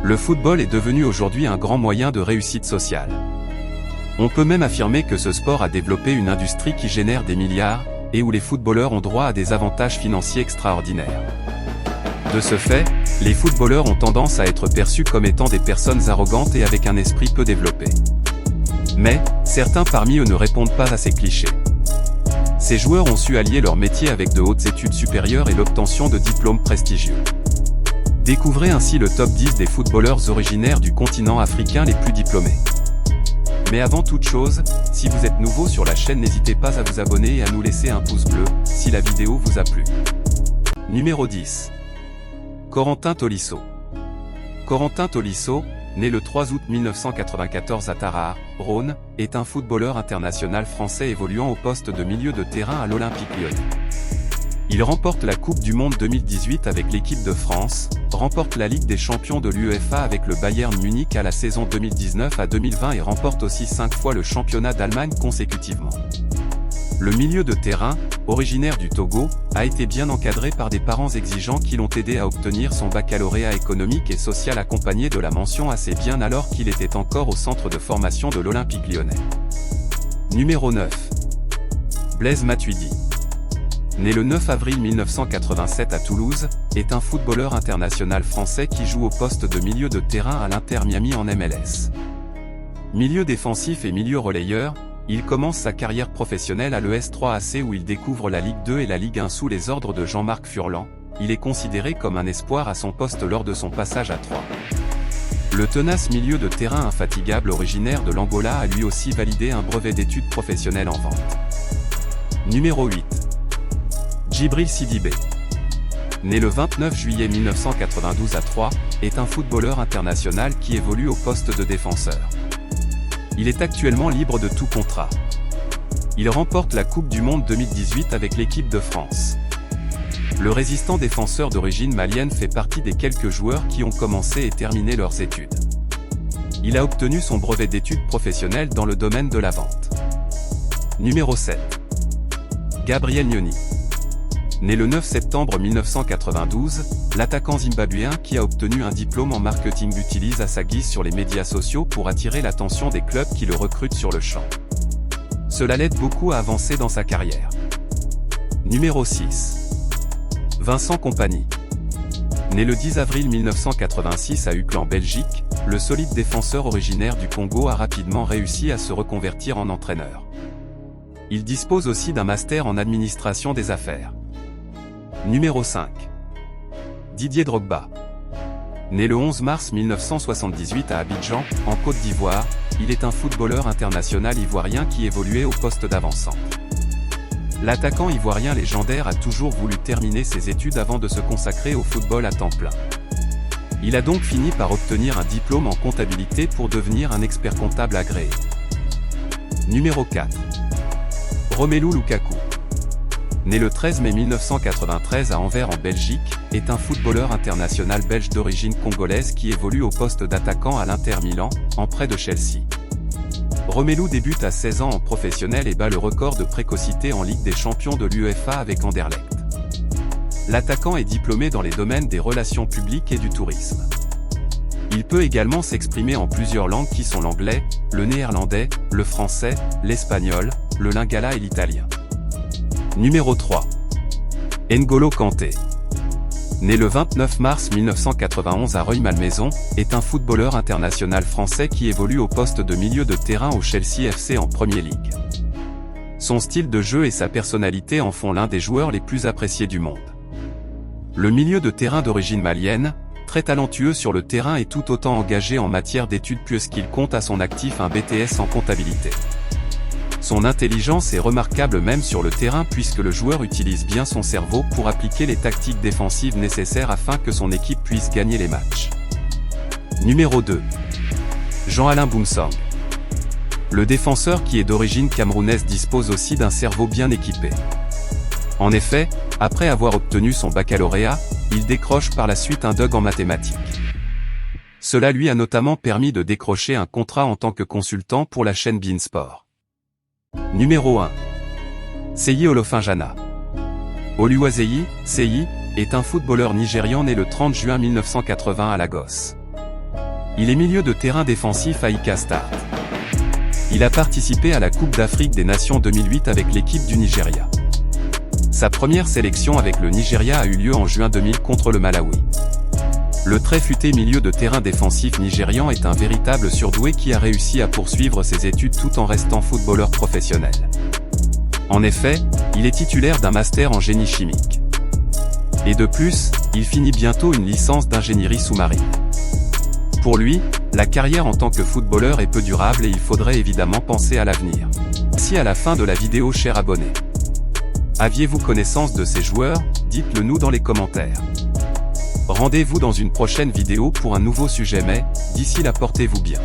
Le football est devenu aujourd'hui un grand moyen de réussite sociale. On peut même affirmer que ce sport a développé une industrie qui génère des milliards, et où les footballeurs ont droit à des avantages financiers extraordinaires. De ce fait, les footballeurs ont tendance à être perçus comme étant des personnes arrogantes et avec un esprit peu développé. Mais, certains parmi eux ne répondent pas à ces clichés. Ces joueurs ont su allier leur métier avec de hautes études supérieures et l'obtention de diplômes prestigieux. Découvrez ainsi le top 10 des footballeurs originaires du continent africain les plus diplômés. Mais avant toute chose, si vous êtes nouveau sur la chaîne, n'hésitez pas à vous abonner et à nous laisser un pouce bleu, si la vidéo vous a plu. Numéro 10. Corentin Tolisso. Corentin Tolisso, né le 3 août 1994 à Tarare, Rhône, est un footballeur international français évoluant au poste de milieu de terrain à l'Olympique Lyonnais. Il remporte la Coupe du Monde 2018 avec l'équipe de France, remporte la Ligue des Champions de l'UEFA avec le Bayern Munich à la saison 2019 à 2020 et remporte aussi 5 fois le championnat d'Allemagne consécutivement. Le milieu de terrain, originaire du Togo, a été bien encadré par des parents exigeants qui l'ont aidé à obtenir son baccalauréat économique et social accompagné de la mention assez bien alors qu'il était encore au centre de formation de l'Olympique Lyonnais. Numéro 9. Blaise Matuidi. Né le 9 avril 1987 à Toulouse, est un footballeur international français qui joue au poste de milieu de terrain à l'Inter Miami en MLS. Milieu défensif et milieu relayeur, il commence sa carrière professionnelle à l'ES 3AC où il découvre la Ligue 2 et la Ligue 1 sous les ordres de Jean-Marc Furlan. Il est considéré comme un espoir à son poste lors de son passage à Troyes. Le tenace milieu de terrain infatigable originaire de l'Angola a lui aussi validé un brevet d'études professionnelles en vente. Numéro 8. Djibril Sidibé. Né le 29 juillet 1992 à Troyes, est un footballeur international qui évolue au poste de défenseur. Il est actuellement libre de tout contrat. Il remporte la Coupe du Monde 2018 avec l'équipe de France. Le résistant défenseur d'origine malienne fait partie des quelques joueurs qui ont commencé et terminé leurs études. Il a obtenu son brevet d'études professionnelles dans le domaine de la vente. Numéro 7. Gabriel Nyoni. Né le 9 septembre 1992, l'attaquant zimbabwéen qui a obtenu un diplôme en marketing l'utilise à sa guise sur les médias sociaux pour attirer l'attention des clubs qui le recrutent sur le champ. Cela l'aide beaucoup à avancer dans sa carrière. Numéro 6. Vincent Kompany. Né le 10 avril 1986 à Uccle en Belgique, le solide défenseur originaire du Congo a rapidement réussi à se reconvertir en entraîneur. Il dispose aussi d'un master en administration des affaires. Numéro 5. Didier Drogba. Né le 11 mars 1978 à Abidjan, en Côte d'Ivoire, il est un footballeur international ivoirien qui évoluait au poste d'avant-centre. L'attaquant ivoirien légendaire a toujours voulu terminer ses études avant de se consacrer au football à temps plein. Il a donc fini par obtenir un diplôme en comptabilité pour devenir un expert comptable agréé. Numéro 4. Romelu Lukaku. Né le 13 mai 1993 à Anvers en Belgique, est un footballeur international belge d'origine congolaise qui évolue au poste d'attaquant à l'Inter Milan, en prêt de Chelsea. Romelu débute à 16 ans en professionnel et bat le record de précocité en Ligue des Champions de l'UEFA avec Anderlecht. L'attaquant est diplômé dans les domaines des relations publiques et du tourisme. Il peut également s'exprimer en plusieurs langues qui sont l'anglais, le néerlandais, le français, l'espagnol, le lingala et l'italien. Numéro 3. N'Golo Kanté. Né le 29 mars 1991 à Rueil-Malmaison, est un footballeur international français qui évolue au poste de milieu de terrain au Chelsea FC en Premier League. Son style de jeu et sa personnalité en font l'un des joueurs les plus appréciés du monde. Le milieu de terrain d'origine malienne, très talentueux sur le terrain et tout autant engagé en matière d'études puisqu'il compte à son actif un BTS en comptabilité. Son intelligence est remarquable même sur le terrain puisque le joueur utilise bien son cerveau pour appliquer les tactiques défensives nécessaires afin que son équipe puisse gagner les matchs. Numéro 2. Jean-Alain Boumsong. Le défenseur qui est d'origine camerounaise dispose aussi d'un cerveau bien équipé. En effet, après avoir obtenu son baccalauréat, il décroche par la suite un DUG en mathématiques. Cela lui a notamment permis de décrocher un contrat en tant que consultant pour la chaîne beIN Sport. Numéro 1. Seyi Olofinjana. Oluwaseyi, Seyi, est un footballeur nigérian né le 30 juin 1980 à Lagos. Il est milieu de terrain défensif à IK Start. Il a participé à la Coupe d'Afrique des Nations 2008 avec l'équipe du Nigeria. Sa première sélection avec le Nigeria a eu lieu en juin 2000 contre le Malawi. Le très futé milieu de terrain défensif nigérian est un véritable surdoué qui a réussi à poursuivre ses études tout en restant footballeur professionnel. En effet, il est titulaire d'un master en génie chimique. Et de plus, il finit bientôt une licence d'ingénierie sous-marine. Pour lui, la carrière en tant que footballeur est peu durable et il faudrait évidemment penser à l'avenir. Voici à la fin de la vidéo, chers abonnés. Aviez-vous connaissance de ces joueurs? Dites-le nous dans les commentaires. Rendez-vous dans une prochaine vidéo pour un nouveau sujet, mais, d'ici là, portez-vous bien.